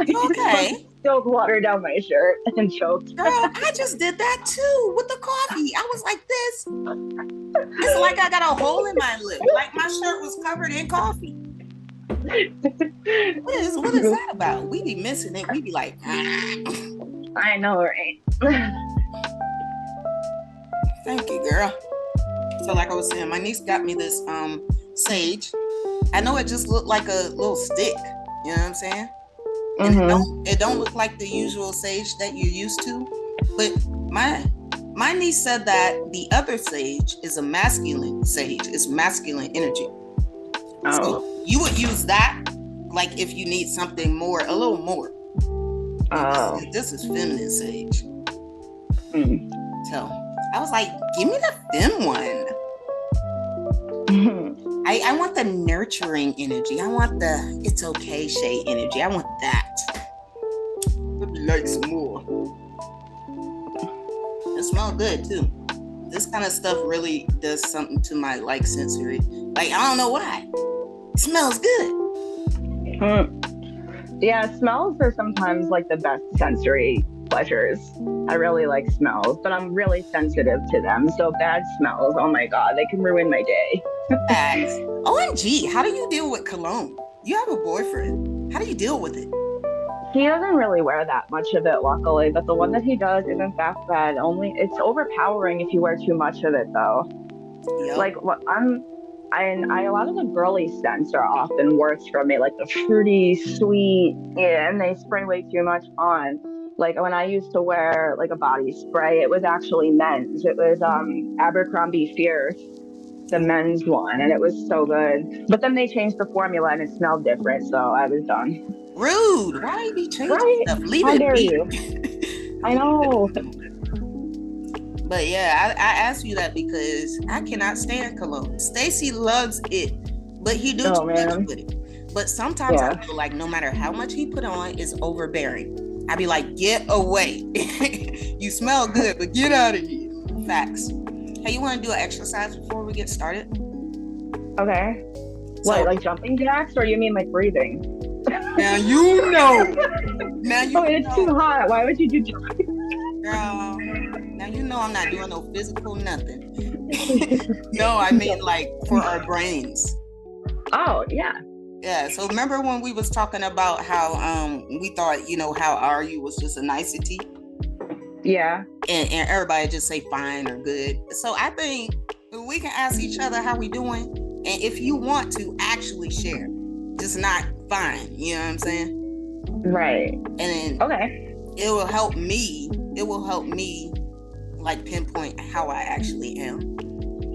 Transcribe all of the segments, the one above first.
Okay. Spilled water down my shirt and choked. Girl, I just did that too with the coffee. I was like this. It's like I got a hole in my lip. Like my shirt was covered in coffee. What is that about? We be missing it. We be like, I know, right? thank you, girl. So like I was saying, my niece got me this sage. I know it just looked like a little stick. You know what I'm saying? And it don't look like the usual sage that you're used to. But my niece said that the other sage is a masculine sage. It's masculine energy. So you would use that like if you need something more, a little more. This is feminine sage. So I was like, give me the fem one. I want the nurturing energy. I want the it's okay Shay energy. I want that. Let me like some more. It smells good too. This kind of stuff really does something to my like sensory. Like I don't know why. It smells good. Yeah, smells are sometimes like the best sensory pleasures. I really like smells, but I'm really sensitive to them. So bad smells, oh my God, they can ruin my day. Facts. OMG, how do you deal with cologne? You have a boyfriend. How do you deal with it? He doesn't really wear that much of it, luckily, but the one that he does isn't that bad. Only it's overpowering if you wear too much of it, though. Yep. Like what I a lot of the girly scents are often worse for me, like the fruity, sweet, yeah, and they spray way too much on. Like when I used to wear like a body spray, it was actually men's. It was Abercrombie Fierce, the men's one, and it was so good. But then they changed the formula and it smelled different, so I was done. Rude. Why you be changing Right? stuff? Leave How it dare be. you? I know. But yeah, I asked you that because I cannot stand cologne. Stacy loves it, but he do too much with it. But sometimes I feel like no matter how much he put on, it's overbearing. I be like, get away. You smell good, but get out of here. Facts. Hey, you want to do an exercise before we get started? Okay. What, like jumping jacks, or you mean like breathing? Now you know. Now you know. It's too hot. Why would you do jumping? Girl, now you know I'm not doing no physical nothing. No, I mean like for our brains. Oh, yeah. Yeah, so remember when we was talking about how we thought, how are you was just a nicety? Yeah. And everybody just say fine or good. So I think we can ask each other how we doing. And if you want to actually share, just not fine. You know what I'm saying? Right. And then it will help me. It will help me like pinpoint how I actually am.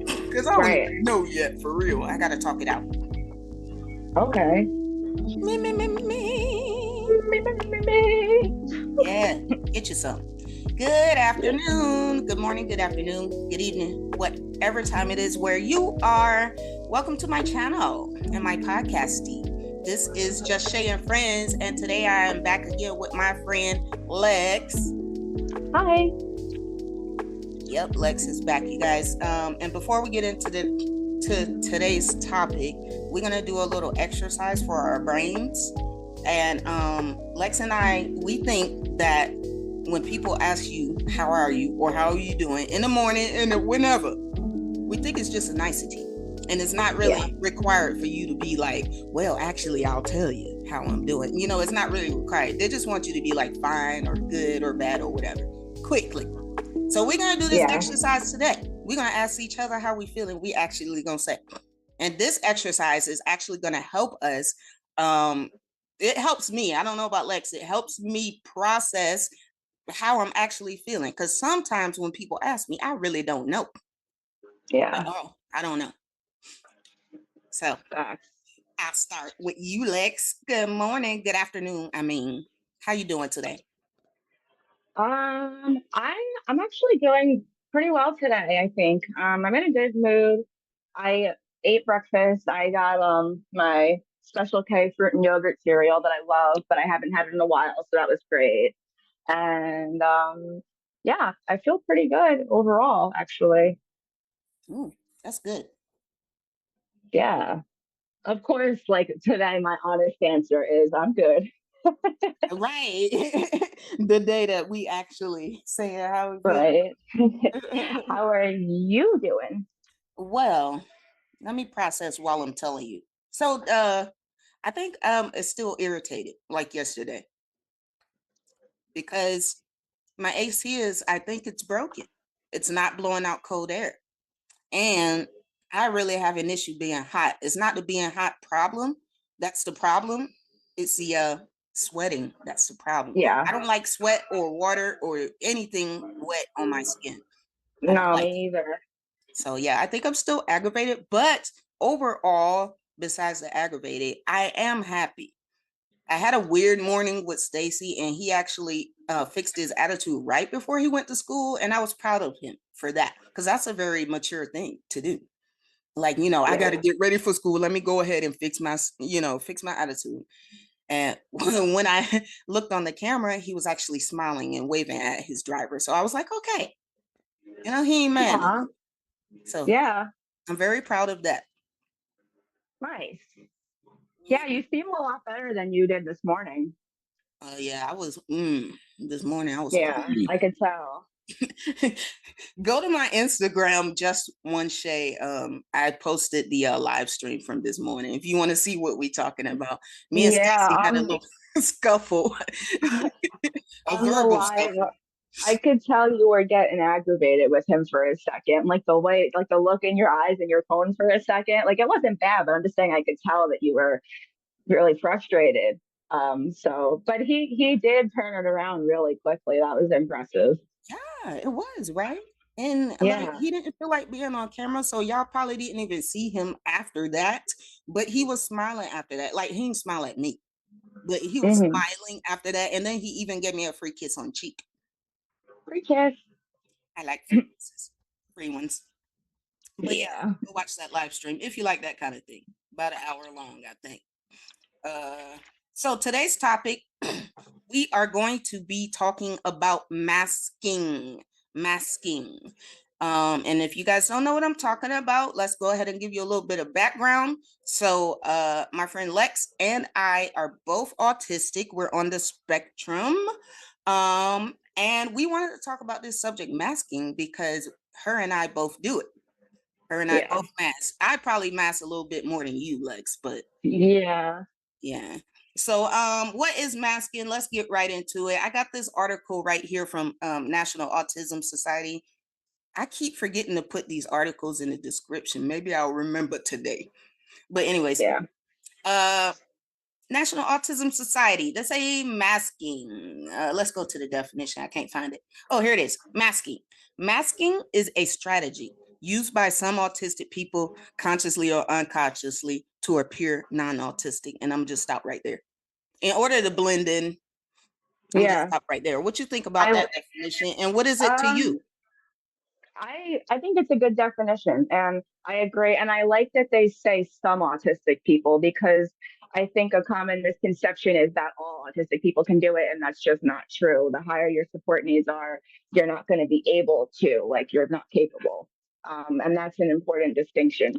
Because I don't even know yet, for real. I got to talk it out. Okay. Yeah, get you some. Good afternoon, good morning, good afternoon, good evening, whatever time it is where you are. Welcome to my channel and my podcasting. This is JusShae and Friends, and today I am back again with my friend Lex. Hi. Yep, Lex is back, you guys. And before we get into today's topic, we're gonna do a little exercise for our brains. And Lex and I, we think that when people ask you, how are you, or how are you doing in the morning and whenever, we think it's just a nicety. And it's not really required for you to be like, well, actually, I'll tell you how I'm doing. It's not really required. They just want you to be like fine or good or bad or whatever, quickly. So we're going to do this exercise today. We're going to ask each other how we feel, and we actually going to say. And this exercise is actually going to help us. It helps me. I don't know about Lex. It helps me process how I'm actually feeling. Because sometimes when people ask me, I really don't know. Yeah. I don't know. So I'll start with you, Lex. Good morning. Good afternoon. How you doing today? I'm actually doing pretty well today, I think. I'm in a good mood. I ate breakfast. I got my Special K fruit and yogurt cereal that I love, but I haven't had it in a while, so that was great. And yeah, I feel pretty good overall, actually. That's good. Yeah. Of course, like today, my honest answer is I'm good. Right. The day that we actually say how we Right. feel. How are you doing? Well, let me process while I'm telling you. So I think it's still irritated like yesterday because my AC is, I think it's broken. It's not blowing out cold air. And I really have an issue being hot. It's not the being hot problem. That's the problem. It's the sweating. That's the problem. Yeah. I don't like sweat or water or anything wet on my skin. I don't No, like me it. either. So yeah, I think I'm still aggravated, but overall, besides the aggravated, I am happy. I had a weird morning with Stacy, and he actually fixed his attitude right before he went to school, and I was proud of him for that because that's a very mature thing to do. Like, I got to Yeah. get ready for school. Let me go ahead and fix my attitude. And when I looked on the camera, he was actually smiling and waving at his driver. So I was like, okay, he ain't mad no Yeah. more. So Yeah. I'm very proud of that. Nice. Yeah. Yeah, you seem a lot better than you did this morning. Yeah, I was this morning. I was Yeah, I could tell. Go to my Instagram, just one Shay. I posted the live stream from this morning. If you want to see what we talking about, me and Yeah, Stacy had a little scuffle, a on the verbal live, scuffle. I could tell you were getting aggravated with him for a second. Like the way, like the look in your eyes and your tone for a second. Like it wasn't bad, but I'm just saying I could tell that you were really frustrated. But he did turn it around really quickly. That was impressive. Yeah, it was right. And like Yeah. he didn't feel like being on camera, so y'all probably didn't even see him after that. But he was smiling after that. Like he didn't smile at me, but he was Mm-hmm. smiling after that. And then he even gave me a free kiss on cheek. Free kiss. I like free kisses, free ones. But yeah, Yeah. go watch that live stream if you like that kind of thing. About an hour long, I think. Uh, so today's topic, we are going to be talking about masking. Masking. And if you guys don't know what I'm talking about, let's go ahead and give you a little bit of background. So, my friend Lex and I are both autistic. We're on the spectrum. And we wanted to talk about this subject, masking, because her and I both do it. Her and I Yeah. both mask. I probably mask a little bit more than you, Lex, but Yeah. yeah. So, what is masking? Let's get right into it. I got this article right here from National Autism Society. I keep forgetting to put these articles in the description. Maybe I'll remember today. But anyways, Yeah. uh, National Autism Society. They say masking. Let's go to the definition. I can't find it. Oh, here it is. Masking. Masking is a strategy used by some autistic people, consciously or unconsciously, to appear non-autistic. And I'm just stop right there. In order to blend in, I'm just Yeah. stop right there. What you think about I that definition, and what is it to you? um I think it's a good definition, and I agree. And I like that they say some autistic people, because I think a common misconception is that all autistic people can do it, and that's just not true. The higher your support needs are, you're not going to be able to, like, you're not capable, and that's an important distinction.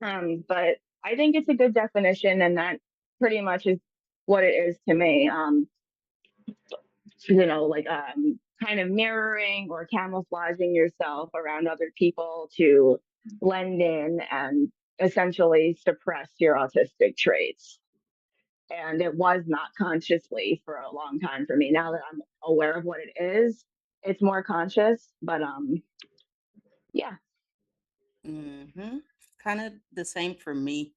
But I think it's a good definition, and that pretty much is what it is to me. Like kind of mirroring or camouflaging yourself around other people to blend in and essentially suppress your autistic traits. And it was not consciously for a long time for me. Now that I'm aware of what it is, it's more conscious. But yeah, Mm-hmm. Kind of the same for me.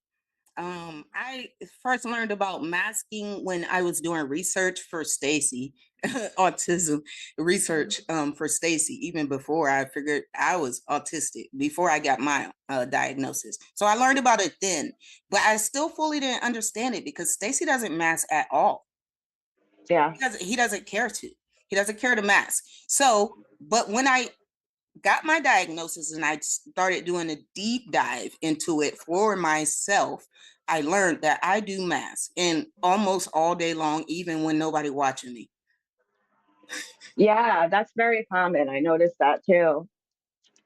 I first learned about masking when I was doing research for Stacy, autism research for Stacy, even before I figured I was autistic, before I got my diagnosis. So I learned about it then, but I still fully didn't understand it because Stacy doesn't mask at all. yeah, He doesn't care to. He doesn't care to mask. So, but when I got my diagnosis and I started doing a deep dive into it for myself, I learned that I do mask and almost all day long, even when nobody watching me. yeah, that's very common. I noticed that too.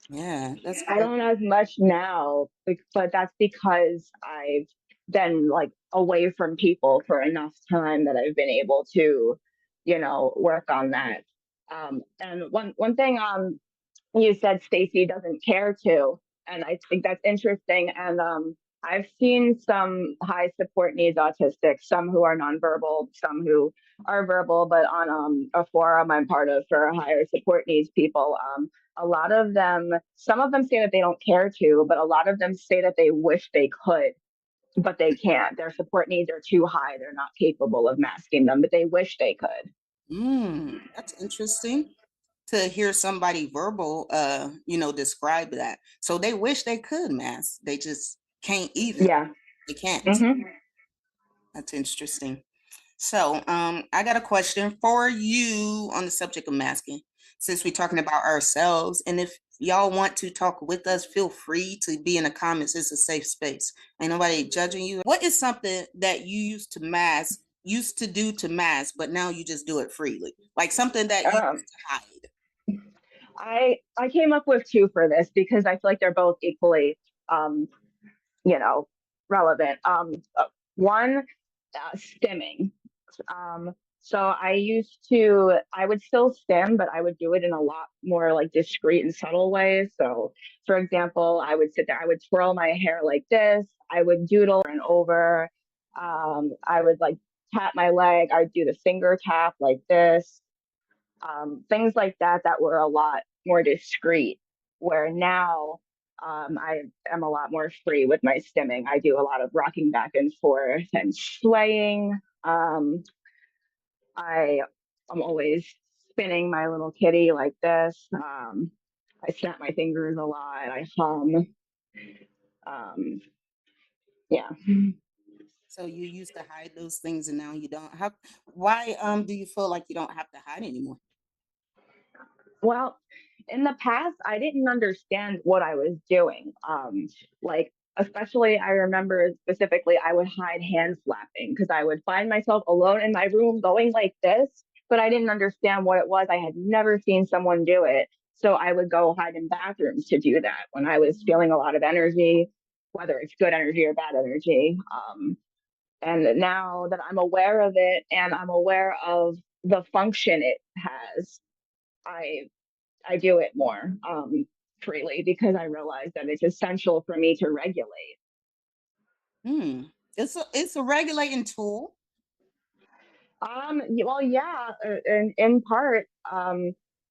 Yeah, that's I crazy. don't as much now, but that's because I've been like away from people for enough time that I've been able to, work on that. And one thing you said Stacy doesn't care to, and I think that's interesting. And I've seen some high support needs autistics, some who are nonverbal, some who are verbal, but on a forum I'm part of for higher support needs people, a lot of them, some of them say that they don't care to, but a lot of them say that they wish they could, but they can't. Their support needs are too high. They're not capable of masking them, but they wish they could. That's interesting to hear somebody verbal, describe that. So they wish they could mask. They just can't even. Yeah. They can't. Hmm. That's interesting. So, I got a question for you on the subject of masking. Since we're talking about ourselves, and if y'all want to talk with us, feel free to be in the comments. It's a safe space. Ain't nobody judging you. What is something that you used to do to mask, but now you just do it freely? Like something that you Um, used to hide. I came up with two for this because I feel like they're both equally, um, you know, relevant. One, stimming. So I would still stim, but I would do it in a lot more like discreet and subtle ways. So, for example, I would sit there, I would twirl my hair like this, I would doodle and over. I would like tap my leg, I'd do the finger tap like this, things like that that were a lot more discreet. Where now I am a lot more free with my stimming. I do a lot of rocking back and forth and swaying. I am always spinning my little kitty like this. I snap my fingers a lot. I hum. Um, yeah. So you used to hide those things and now you don't have. Why do you feel like you don't have to hide anymore? Well, in the past, I didn't understand what I was doing. Like, especially, I remember specifically, I would hide hand flapping because I would find myself alone in my room going like this, but I didn't understand what it was. I had never seen someone do it. So I would go hide in bathrooms to do that when I was feeling a lot of energy, whether it's good energy or bad energy. And now that I'm aware of it and I'm aware of the function it has, I I do it more freely because I realize that it's essential for me to regulate. Hmm. It's a regulating tool. Well, yeah, in part,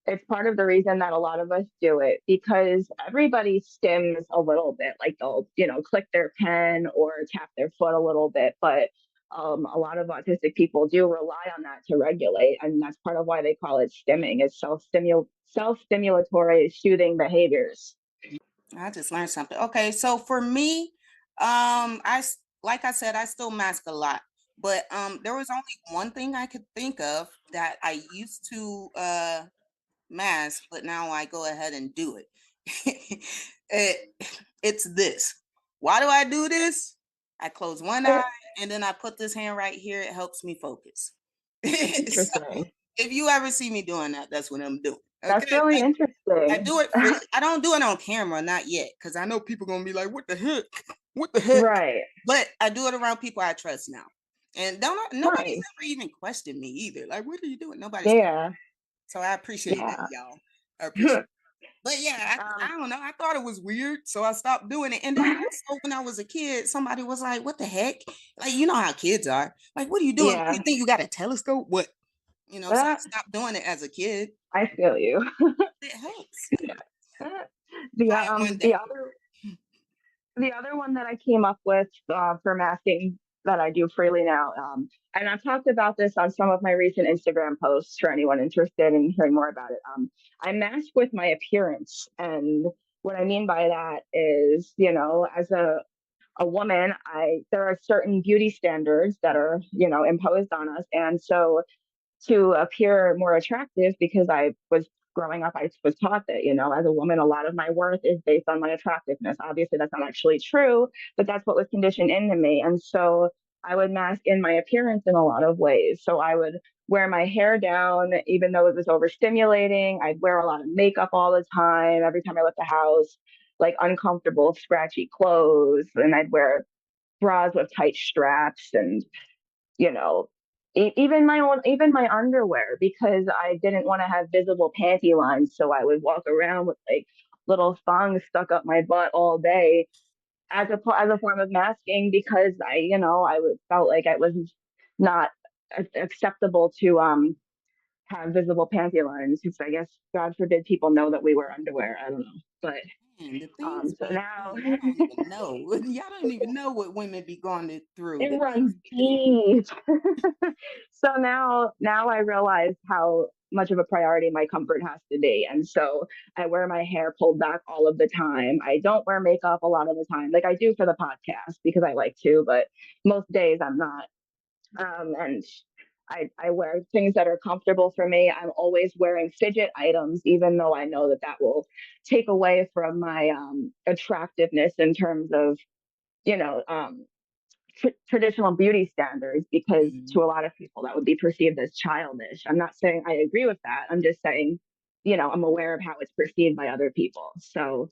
it's part of the reason that a lot of us do it because everybody stims a little bit, like they'll, click their pen or tap their foot a little bit, but a lot of autistic people do rely on that to regulate, and that's part of why they call it stimming. It's self-stimulatory soothing behaviors. I just learned something. Okay, so for me, like I said, I still mask a lot, but there was only one thing I could think of that I used to mask, but now I go ahead and do it. it it's this. Why do I do this? I close one eye and then I put this hand right here. It helps me focus. So Interesting. if you ever see me doing that, that's what I'm doing. That's Okay. really I interesting. do it free. I don't do it on camera, not yet, because I know people gonna be like, "What the heck? What the heck?" Right. But I do it around people I trust now, and don't nobody's Nice. ever even questioned me either. Like, "What are you doing?" Nobody's. Yeah. So I appreciate that, Yeah. y'all. I appreciate. But yeah, I um, don't know. I thought it was weird, so I stopped doing it. And then also, when I was a kid, somebody was like, "What the heck?" Like, you know how kids are. Like, what are you doing? You yeah. think you got a telescope? What? So I Uh, stopped doing it as a kid. I feel you. It helps. the Try it one um day. the other the other one that I came up with for masking that I do freely now, and I've talked about this on some of my recent Instagram posts for anyone interested in hearing more about it. I mask with my appearance, and what I mean by that is, as a woman, I there are certain beauty standards that are, imposed on us, and so to appear more attractive because I was growing up, I was taught that, as a woman, a lot of my worth is based on my attractiveness. Obviously, that's not actually true, but that's what was conditioned into me. And so I would mask in my appearance in a lot of ways. So I would wear my hair down, even though it was overstimulating. I'd wear a lot of makeup all the time, every time I left the house, like uncomfortable, scratchy clothes. And I'd wear bras with tight straps, and you know, even my underwear, because I didn't want to have visible panty lines, so I would walk around with like little thongs stuck up my butt all day as a form of masking, because felt like it was not acceptable to have visible panty lines, because I guess God forbid people know that we wear underwear. I don't know, but Man, the things so we now do, y'all don't even know. Y'all don't even know what women be going through. it The runs things we do. deep. So now I realize how much of a priority my comfort has to be. And so I wear my hair pulled back all of the time. I don't wear makeup a lot of the time. Like I do for the podcast because I like to, but most days I'm not. And I wear things that are comfortable for me. I'm always wearing fidget items, even though I know that that will take away from my attractiveness in terms of, you know, traditional beauty standards, because to Mhm. a lot of people that would be perceived as childish. I'm not saying I agree with that. I'm just saying, I'm aware of how it's perceived by other people. So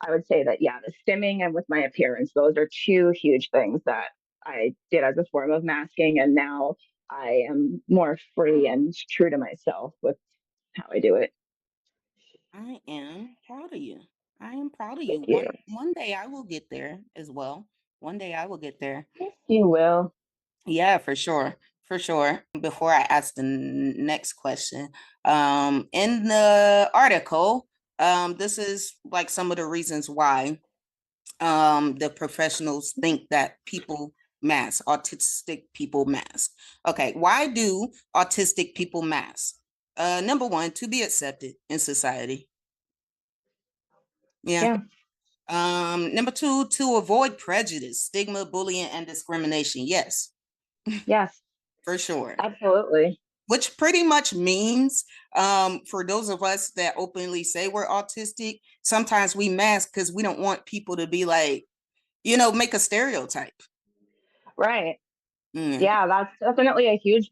I would say that, yeah, the stimming and with my appearance, those are two huge things that I did as a form of masking. And now I am more free and true to myself with how I do it. I am proud of you. I am proud of you. Thank you. One day I will get there as well. One day I will get there. Yes, you will. Yeah, for sure. For sure. Before I ask the next question, in the article, this is like some of the reasons why the professionals think that people mask, autistic people mask. Okay, why do autistic people mask? Number one, to be accepted in society. Yeah. Yeah. Number two, to avoid prejudice, stigma, bullying, and discrimination. Yes, Yes, for sure. absolutely. Which pretty much means, for those of us that openly say we're autistic, sometimes we mask because we don't want people to be like, make a stereotype. Right. Mm. Yeah, that's definitely a huge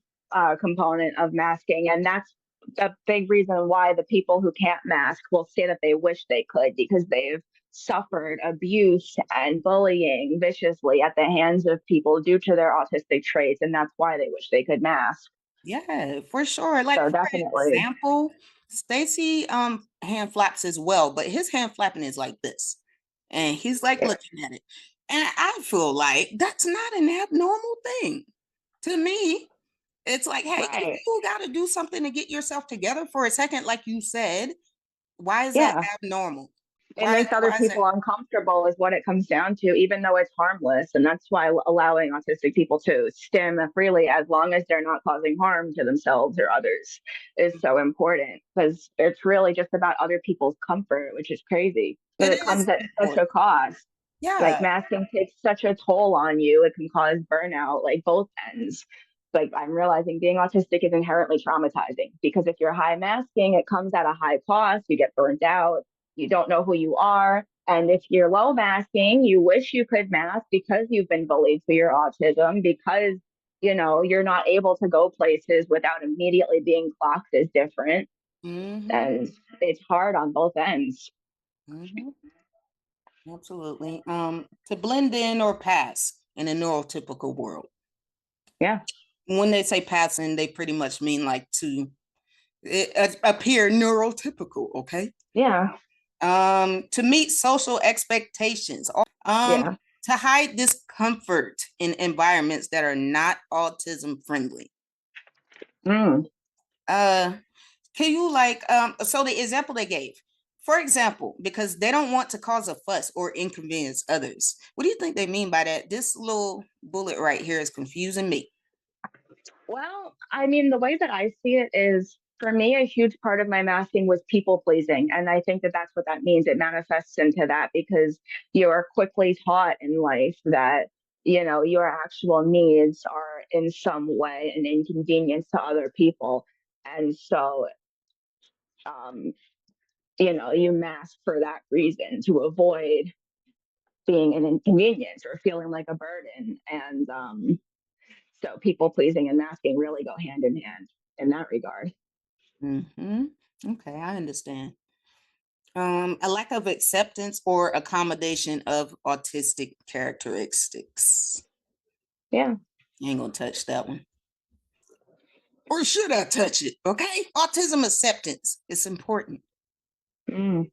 component of masking. And that's a big reason why the people who can't mask will say that they wish they could, because they've suffered abuse and bullying viciously at the hands of people due to their autistic traits. And that's why they wish they could mask. Yeah, for sure. Like So for definitely. example, Stacy hand flaps as well, but his hand flapping is like this. And he's like Yeah, looking at it. And I feel like that's not an abnormal thing. To me, it's like, hey, if right. you got to do something to get yourself together for a second, like you said, why is that Yeah. abnormal? It Why makes other why is it people uncomfortable is what it comes down to, even though it's harmless. And that's why allowing autistic people to stim freely, as long as they're not causing harm to themselves or others, is so important, because it's really just about other people's comfort, which is crazy, but it it is comes at such important. a cost. Like Yeah. masking takes such a toll on you. It can cause burnout, like both ends. Like I'm realizing being autistic is inherently traumatizing, because if you're high masking, it comes at a high cost. You get burnt out, you don't know who you are. And if you're low masking, you wish you could mask because you've been bullied for your autism, because you're not able to go places without immediately being clocked as different. Hmm. And it's hard on both ends. Hmm. Absolutely. To blend in or pass in a neurotypical world. Yeah. When they say passing, they pretty much mean like to appear neurotypical, okay? Yeah. To meet social expectations. Yeah. To hide discomfort in environments that are not autism friendly. Mm. Uh, can you so the example they gave, for example, because they don't want to cause a fuss or inconvenience others. What do you think they mean by that? This little bullet right here is confusing me. Well, I mean, the way that I see it is, for me, a huge part of my masking was people pleasing. And I think that that's what that means. It manifests into that because you are quickly taught in life that, your actual needs are in some way an inconvenience to other people. And so, um, you mask for that reason, to avoid being an inconvenience or feeling like a burden. And so people pleasing and masking really go hand in hand in that regard. Mm-hmm. Okay, I understand. A lack of acceptance or accommodation of autistic characteristics. Yeah. You ain't gonna touch that one. Or should I touch it? Okay. Autism acceptance. It's important. Mm.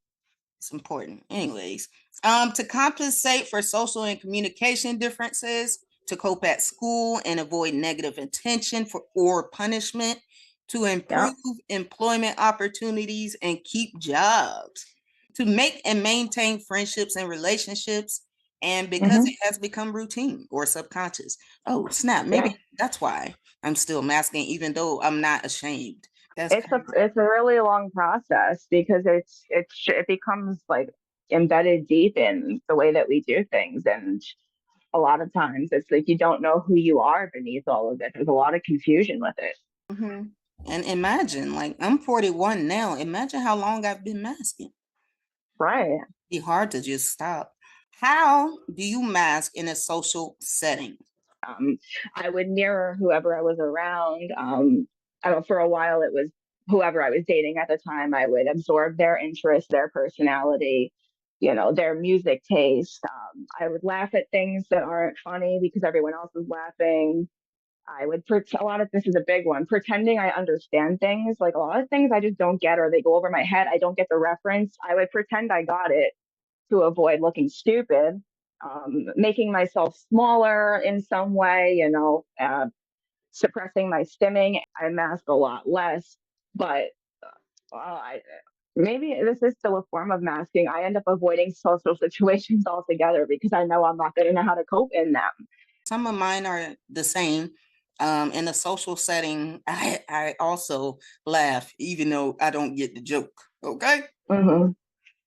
It's important. Anyways, to compensate for social and communication differences, to cope at school and avoid negative attention or punishment, to improve employment opportunities and keep jobs, to make and maintain friendships and relationships, and because it has become routine or subconscious. Oh, snap. Maybe that's why I'm still masking, even though I'm not ashamed. It's a really long process because it becomes like embedded deep in the way that we do things, and a lot of times it's like you don't know who you are beneath all of it. There's a lot of confusion with it. Mm-hmm. And imagine, like, I'm 41 now. Imagine how long I've been masking. Right. It'd be hard to just stop. How do you mask in a social setting? I would mirror whoever I was around. I don't, for a while, it was whoever I was dating at the time. I would absorb their interests, their personality, their music taste. I would laugh at things that aren't funny because everyone else is laughing. I would a lot of this is a big one, pretending I understand things. Like a lot of things I just don't get or they go over my head. I don't get the reference. I would pretend I got it to avoid looking stupid, making myself smaller in some way, suppressing my stimming. I mask a lot less, but maybe this is still a form of masking. I end up avoiding social situations altogether because I know I'm not going to know how to cope in them. Some of mine are the same. In a social setting, I also laugh, even though I don't get the joke. Okay. Mm-hmm.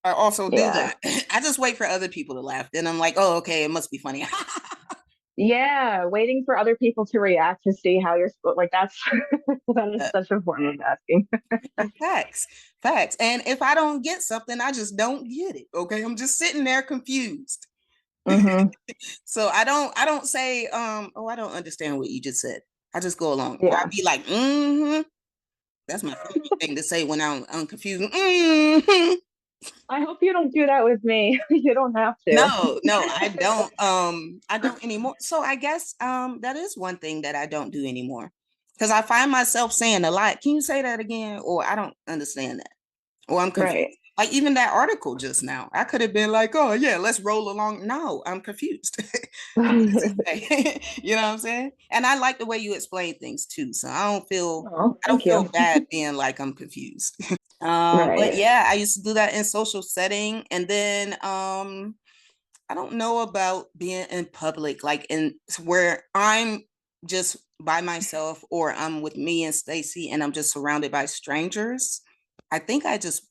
I also do that. I just wait for other people to laugh. Then I'm like, oh, okay, it must be funny. Yeah, waiting for other people to react to see how you're like that's that is such a form of asking. Facts, facts. And if I don't get something, I just don't get it. Okay, I'm just sitting there confused. Mm-hmm. So I don't say oh, I don't understand what you just said. I just go along. Or I'll Yeah. be like, mm-hmm. That's my favorite thing to say when I'm confused. Mm-hmm. I hope you don't do that with me. You don't have to. No, I don't. I don't anymore. So I guess that is one thing that I don't do anymore. Because I find myself saying a lot. Can you say that again? Or I don't understand that. Or I'm confused. Right. Like even that article just now, I could have been like, oh yeah, let's roll along. No, I'm confused. You know what I'm saying? And I like the way you explain things too. So Oh, I don't thank feel you. bad being like I'm confused. But Right. yeah, I used to do that in social setting. And then I don't know about being in public, like in where I'm just by myself or I'm with me and Stacy and I'm just surrounded by strangers. I think I just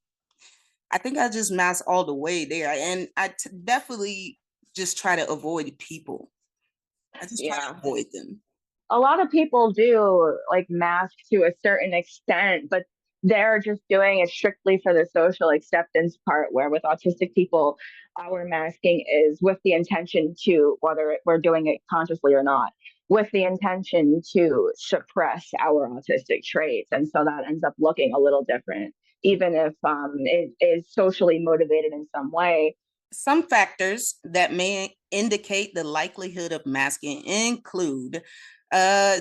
mask all the way there. And definitely just try to avoid people. I just try Yeah. to avoid them. A lot of people do like mask to a certain extent, but they're just doing it strictly for the social acceptance part, where with autistic people, our masking is with the intention to, whether we're doing it consciously or not, with the intention to suppress our autistic traits. And so that ends up looking a little different, even if it is socially motivated in some way. Some factors that may indicate the likelihood of masking include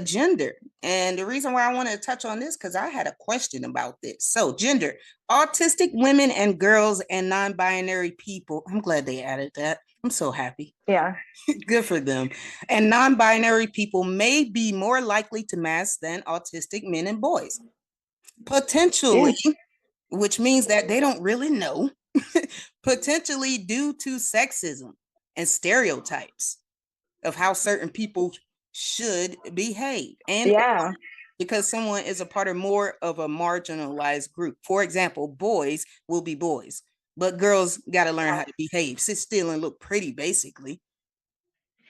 gender. And the reason why I want to touch on this, because I had a question about this. So, gender, autistic women and girls and non binary people. I'm glad they added that. I'm so happy. Yeah. Good for them. And non binary people may be more likely to mask than autistic men and boys. Potentially, Yeah. which means that they don't really know, potentially due to sexism and stereotypes of how certain people should behave, and Yeah. because someone is a part of more of a marginalized group. For example, boys will be boys, but girls got to learn how to behave, sit still and look pretty, basically.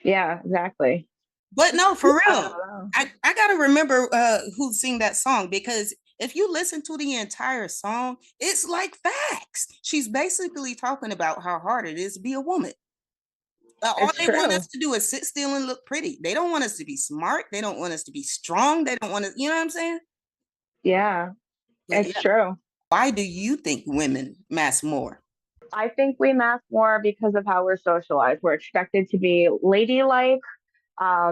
Yeah, exactly. But no, for I real, don't know. I got to remember who sing that song, because if you listen to the entire song, it's like facts. She's basically talking about how hard it is to be a woman. All It's they want true. us to do is sit still and look pretty. They don't want us to be smart. They don't want us to be strong. They don't want to, you know what I'm saying? Yeah, But it's yeah, true. why do you think women mask more? I think we mask more because of how we're socialized. We're expected to be ladylike,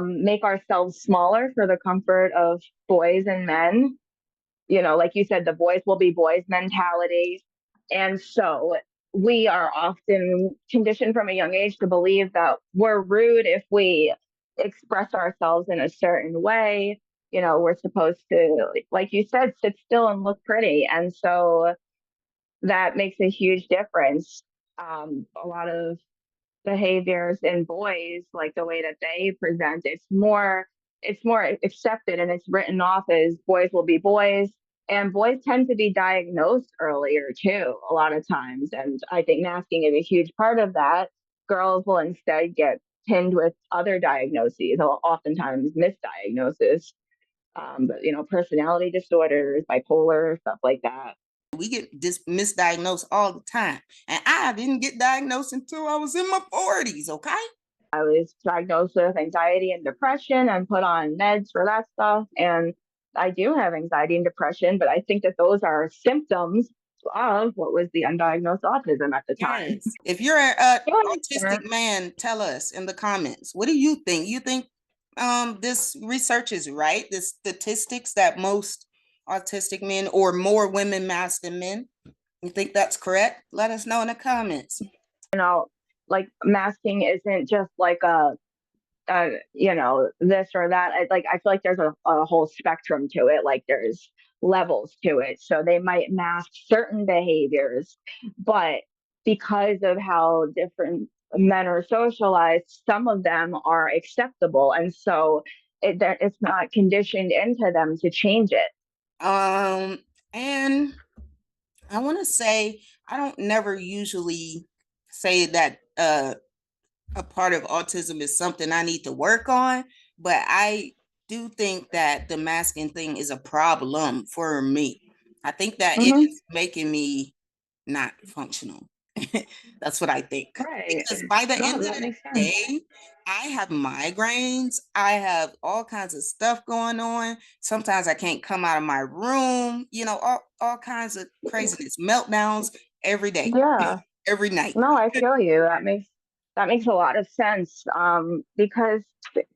make ourselves smaller for the comfort of boys and men. Like you said, the boys will be boys mentality. And so we are often conditioned from a young age to believe that we're rude if we express ourselves in a certain way. We're supposed to, like you said, sit still and look pretty. And so that makes a huge difference. A lot of behaviors in boys, like the way that they present, it's more accepted and it's written off as boys will be boys. And boys tend to be diagnosed earlier too, a lot of times. And I think masking is a huge part of that. Girls will instead get pinned with other diagnoses, oftentimes misdiagnosis. But personality disorders, bipolar, stuff like that. We get misdiagnosed all the time. And I didn't get diagnosed until I was in my 40s, okay? I was diagnosed with anxiety and depression and put on meds for that stuff. And I do have anxiety and depression, but I think that those are symptoms of what was the undiagnosed autism at the time. Yes. If you're an autistic man, tell us in the comments. What do you think? You think this research is right? The statistics that most autistic men or more women mask than men? You think that's correct? Let us know in the comments. Like masking isn't just like this or that. I feel like there's a whole spectrum to it. Like there's levels to it. So they might mask certain behaviors, but because of how different men are socialized, some of them are acceptable. And so it's not conditioned into them to change it. And I want to say, I don't never usually say that a part of autism is something I need to work on, but I do think that the masking thing is a problem for me. I think that it is making me not functional. That's what I think. Right. Because by the end of That the makes sense. day, I have migraines. I have all kinds of stuff going on. Sometimes I can't come out of my room, all kinds of craziness, meltdowns every day, Yeah. every night. No, I feel you. That makes a lot of sense. Because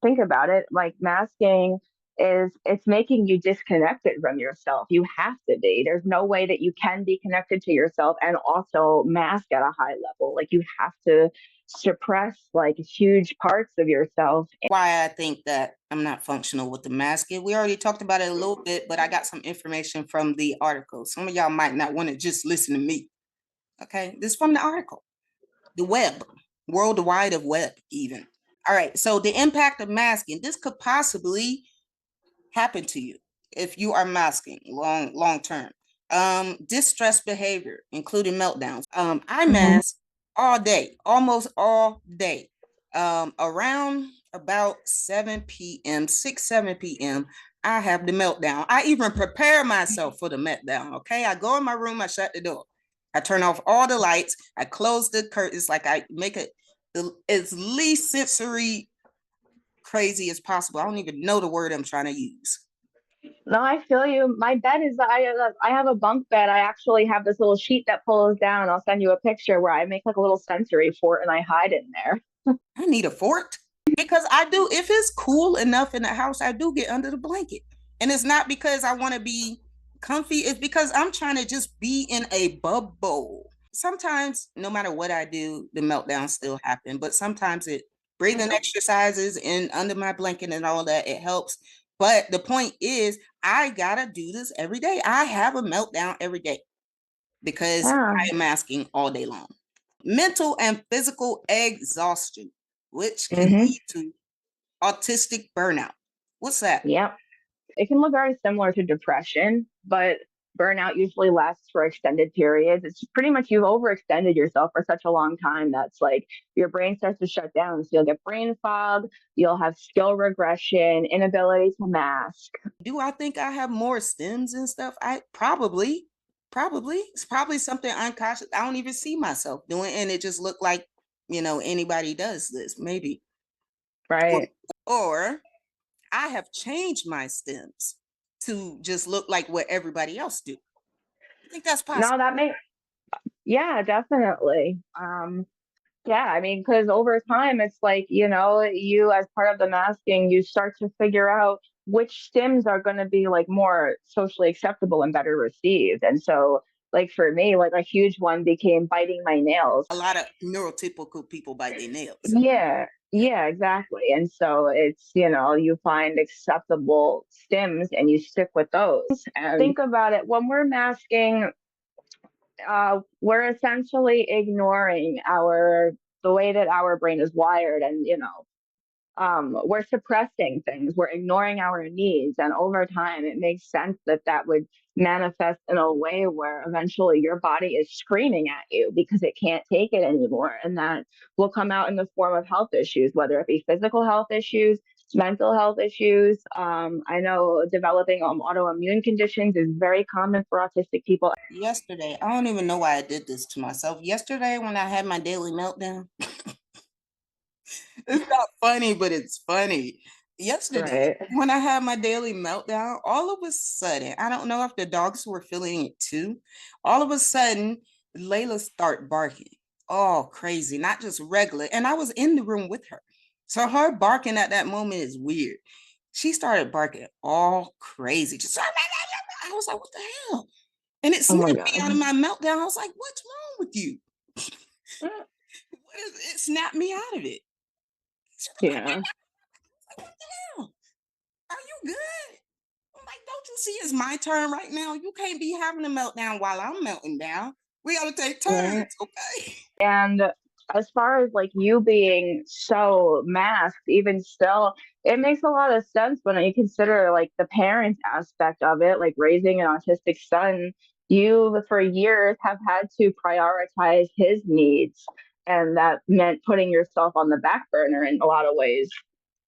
think about it, like masking it's making you disconnected from yourself. You have to be. There's no way that you can be connected to yourself and also mask at a high level. Like you have to suppress like huge parts of yourself. Why I think that I'm not functional with the masking. We already talked about it a little bit, but I got some information from the article. Some of y'all might not want to just listen to me. Okay, this is from the article. The web, World Wide of Web, even. All right, so the impact of masking. This could possibly happen to you if you are masking long term. Distress behavior, including meltdowns. I mask all day, almost all day. Around about 7 p.m., 7 p.m., I have the meltdown. I even prepare myself for the meltdown. Okay, I go in my room, I shut the door, I turn off all the lights, I close the curtains, like I make it as least sensory crazy as possible. I don't even know the word I'm trying to use. No, I feel you. My bed is I have a bunk bed. I actually have this little sheet that pulls down. I'll send you a picture where I make like a little sensory fort and I hide in there. I need a fort because I do. If it's cool enough in the house, I do get under the blanket, and it's not because I want to be comfy. It's because I'm trying to just be in a bubble. Sometimes, no matter what I do, the meltdowns still happen. But sometimes breathing exercises and under my blanket and all that, it helps. But the point is, I gotta do this every day. I have a meltdown every day because I am masking all day long. Mental and physical exhaustion, which can lead to autistic burnout. What's that? Yep. It can look very similar to depression, but burnout usually lasts for extended periods. It's pretty much you've overextended yourself for such a long time that's like your brain starts to shut down. So you'll get brain fog, you'll have skill regression, inability to mask. Do I think I have more stems and stuff? I probably. It's probably something unconscious. I don't even see myself doing, and it just looked like, anybody does this, maybe. Right. Or I have changed my stems to just look like what everybody else do. I think that's possible. No, Yeah, definitely. Yeah, I mean, because over time, it's like, you as part of the masking, you start to figure out which stims are going to be like more socially acceptable and better received. And so, like for me, like a huge one became biting my nails. A lot of neurotypical people bite their nails. Yeah, yeah, exactly. And so it's, you find acceptable stims and you stick with those. And think about it, when we're masking, we're essentially ignoring the way that our brain is wired, and we're suppressing things, we're ignoring our needs, and over time it makes sense that that would manifest in a way where eventually your body is screaming at you because it can't take it anymore, and that will come out in the form of health issues, whether it be physical health issues, mental health issues. I know developing autoimmune conditions is very common for autistic people. Yesterday, I don't even know why I did this to myself. Yesterday, when I had my daily meltdown, it's not funny, but it's funny. Yesterday, Right. when I had my daily meltdown, all of a sudden, I don't know if the dogs were feeling it too. All of a sudden, Layla start barking. Oh, crazy, not just regular. And I was in the room with her. So her barking at that moment is weird. She started barking all crazy. Just I was like, what the hell? And it Oh my snapped me out of God. my meltdown. I was like, what's wrong with you? It snapped me out of it. She's Yeah. like, what the hell? Are you good? I'm like, don't you see it's my turn right now? You can't be having a meltdown while I'm melting down. We gotta take turns, Right. okay? And as far as like you being so masked, even still, it makes a lot of sense when you consider like the parent aspect of it, like raising an autistic son. You, for years, have had to prioritize his needs, and that meant putting yourself on the back burner in a lot of ways,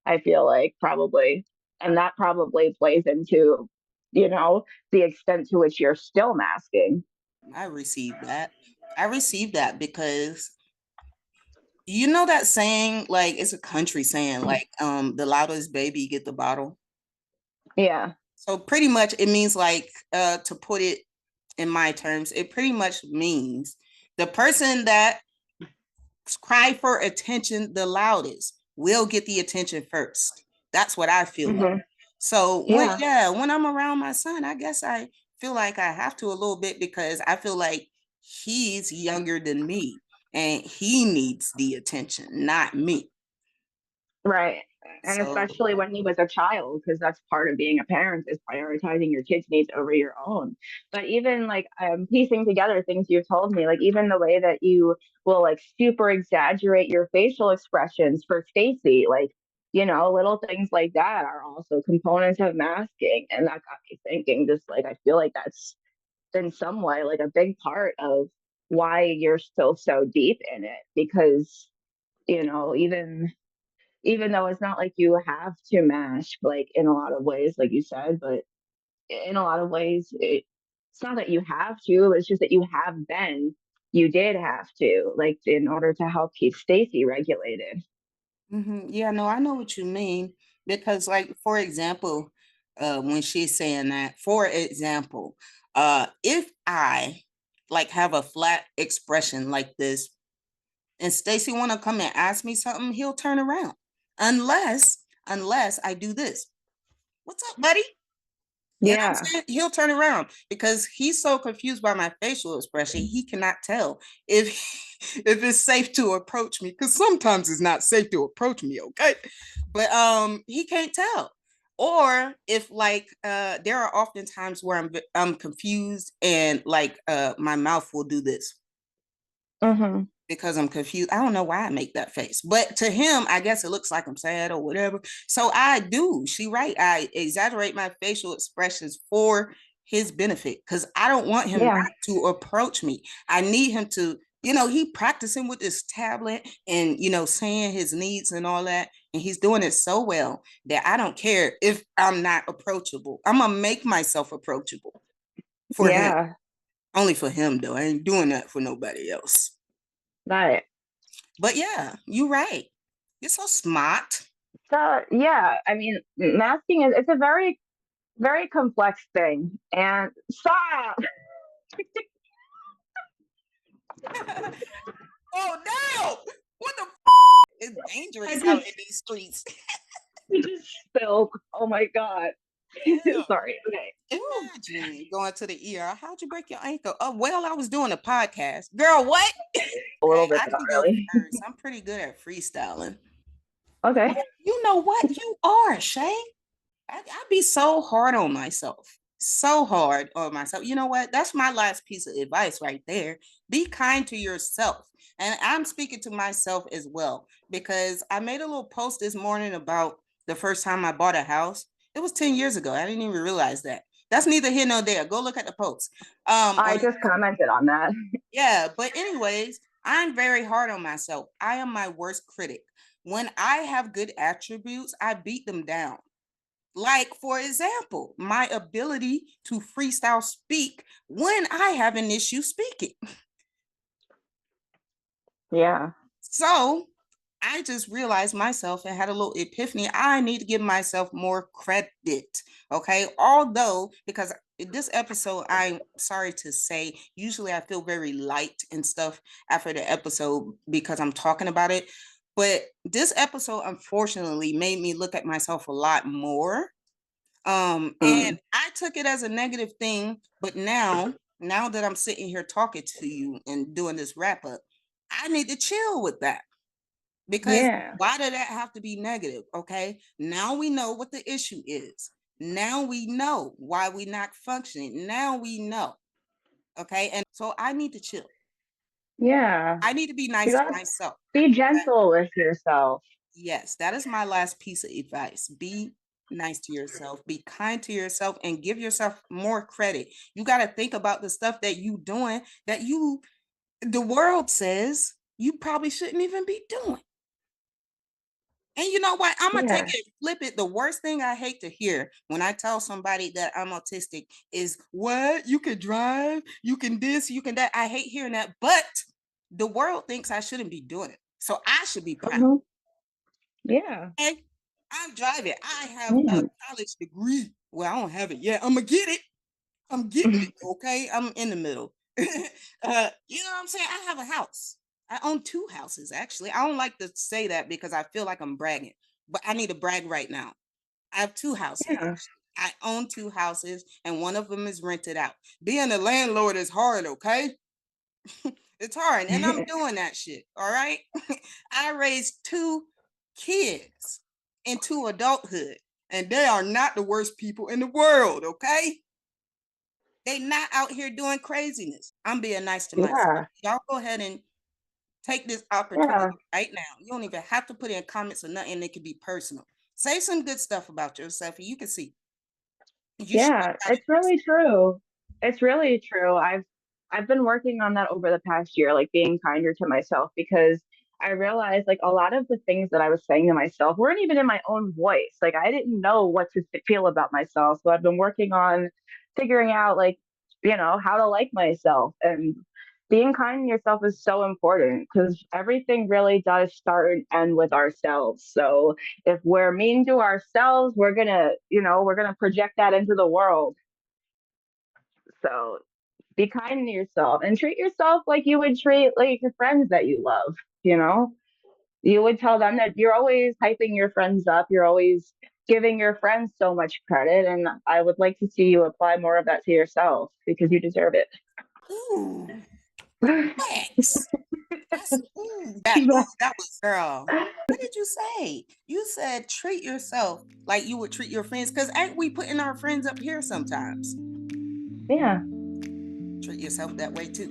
I feel like, probably. And that probably plays into, you know, the extent to which you're still masking. I received that. I received that because you know that saying, like it's a country saying, like the loudest baby get the bottle. Yeah. So pretty much it means like to put it in my terms, it pretty much means the person that cry for attention the loudest will get the attention first. That's what I feel like. Hmm. So Yeah. when I'm around my son, I guess I feel like I have to a little bit because I feel like he's younger than me and he needs the attention, not me. Right. And So especially when he was a child, because that's part of being a parent is prioritizing your kids' needs over your own. But even like piecing together things you've told me, like even the way that you will like super exaggerate your facial expressions for Stacy, like, little things like that are also components of masking. And that got me thinking, just like, I feel like that's in some way like a big part of why you're still so deep in it, because, even though it's not like you have to mash like in a lot of ways like you said, but in a lot of ways it's not that you have to, it's just that you did have to, like, in order to help keep Stacy regulated. yeah, no, I know what you mean because, like, for example, when she's saying that, for example, if I like have a flat expression like this and Stacy want to come and ask me something, he'll turn around. Unless I do this. What's up, buddy? You know what I'm Yeah. saying? He'll turn around because he's so confused by my facial expression. He cannot tell if if it's safe to approach me because sometimes it's not safe to approach me, okay? But he can't tell. Or if like there are often times where I'm confused and like my mouth will do this Hmm. because I'm confused. I don't know why I make that face, but to him, I guess it looks like I'm sad or whatever. So I do. She right. I exaggerate my facial expressions for his benefit because I don't want him Yeah. not to approach me. I need him to, he practicing with this tablet and saying his needs and all that, and he's doing it so well that I don't care if I'm not approachable. I'm gonna make myself approachable for him. Yeah. Only for him though. I ain't doing that for nobody else. Right. But yeah, you're right. You're so smart. So yeah, I mean, masking is, it's a very, very complex thing. And stop. Oh no! What the? It's dangerous out in these streets. You just spilled. Oh my God. Damn. Sorry. Okay. Imagine going to the ER. How'd you break your ankle? Oh, well, I was doing a podcast. Girl, what? A little Okay, bit, I but not can go really. first. I'm pretty good at freestyling. Okay. What? You know what? You are, Shay. I be so hard on myself. So hard on myself. You know what? That's my last piece of advice right there. Be kind to yourself. And I'm speaking to myself as well because I made a little post this morning about the first time I bought a house. It was 10 years ago. I didn't even realize that. That's neither here nor there. Go look at the post. I just commented on that. Yeah, but anyways, I'm very hard on myself. I am my worst critic. When I have good attributes, I beat them down. Like, for example, my ability to freestyle speak when I have an issue speaking. Yeah. So I just realized myself and had a little epiphany. I need to give myself more credit. Okay. Although, because this episode, I'm sorry to say, usually I feel very light and stuff after the episode because I'm talking about it. But this episode, unfortunately, made me look at myself a lot more. And I took it as a negative thing, but now that I'm sitting here talking to you and doing this wrap up, I need to chill with that because Yeah. why did that have to be negative? Okay, now we know what the issue is. Now we know why we're not functioning. Now we know. Okay, and so I need to chill. Yeah. I need to be You nice to gotta myself. be gentle with yourself. Yes, that is my last piece of advice. Be nice to yourself, be kind to yourself, and give yourself more credit. You got to think about the stuff that you doing that the world says you probably shouldn't even be doing. And you know what? I'm gonna Yeah. take it, flip it. The worst thing I hate to hear when I tell somebody that I'm autistic is, "What? You can drive, you can this, you can that." I hate hearing that, but the world thinks I shouldn't be doing it, so I should be proud. Mm-hmm. Yeah. Okay? I'm driving. I have a Yeah. college degree. Well, I don't have it yet. I'm gonna get it. I'm getting it. Okay, I'm in the middle. You know what I'm saying? I have a house. I own 2 houses actually. I don't like to say that because I feel like I'm bragging, but I need to brag right now. I have 2 houses. Yeah. I own 2 houses, and one of them is rented out. Being a landlord is hard. Okay, it's hard, and I'm doing that shit. All right. I raised 2 kids into adulthood, and they are not the worst people in the world. Okay. They not out here doing craziness. I'm being nice to myself. Yeah. Y'all go ahead and take this opportunity Yeah. right now. You don't even have to put in comments or nothing. It could be personal. Say some good stuff about yourself, and you can see. You should Yeah, it's really true. It's really true. I've been working on that over the past year, like being kinder to myself because I realized like a lot of the things that I was saying to myself weren't even in my own voice. Like I didn't know what to feel about myself. So I've been working on figuring out like, how to like myself and being kind to yourself is so important because everything really does start and end with ourselves. So if we're mean to ourselves, we're gonna project that into the world. So be kind to yourself and treat yourself like you would treat like your friends that you love, you know? You would tell them that you're always hyping your friends up, you're always giving your friends so much credit. And I would like to see you apply more of that to yourself because you deserve it. ooh, relax. That was girl. What did you say? You said treat yourself like you would treat your friends. Cause ain't we putting our friends up here sometimes? Yeah. Treat yourself that way too.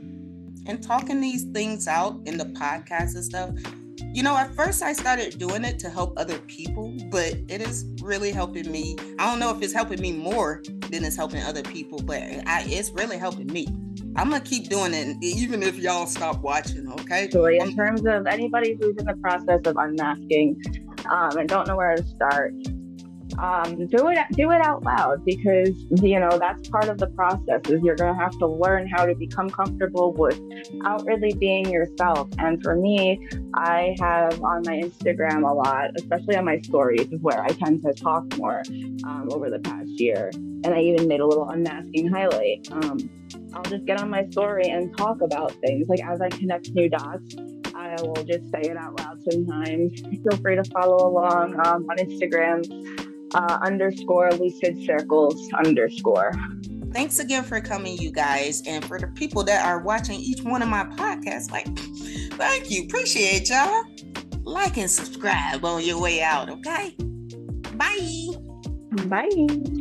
And talking these things out in the podcast and stuff. At first I started doing it to help other people, but it is really helping me. I don't know if it's helping me more than it's helping other people, but it's really helping me. I'm gonna keep doing it, even if y'all stop watching. Okay. So in terms of anybody who's in the process of unmasking and don't know where to start, do it out loud, because that's part of the process. Is you're going to have to learn how to become comfortable with outwardly being yourself. And for me, I have on my Instagram a lot, especially on my stories, is where I tend to talk more over the past year. And I even made a little unmasking highlight. I'll just get on my story and talk about things. Like, as I connect new dots, I will just say it out loud sometimes. Feel free to follow along on Instagram, _lucid circles_. Thanks again for coming, you guys. And for the people that are watching each one of my podcasts, like, thank you. Appreciate y'all. Like and subscribe on your way out, okay? Bye. Bye.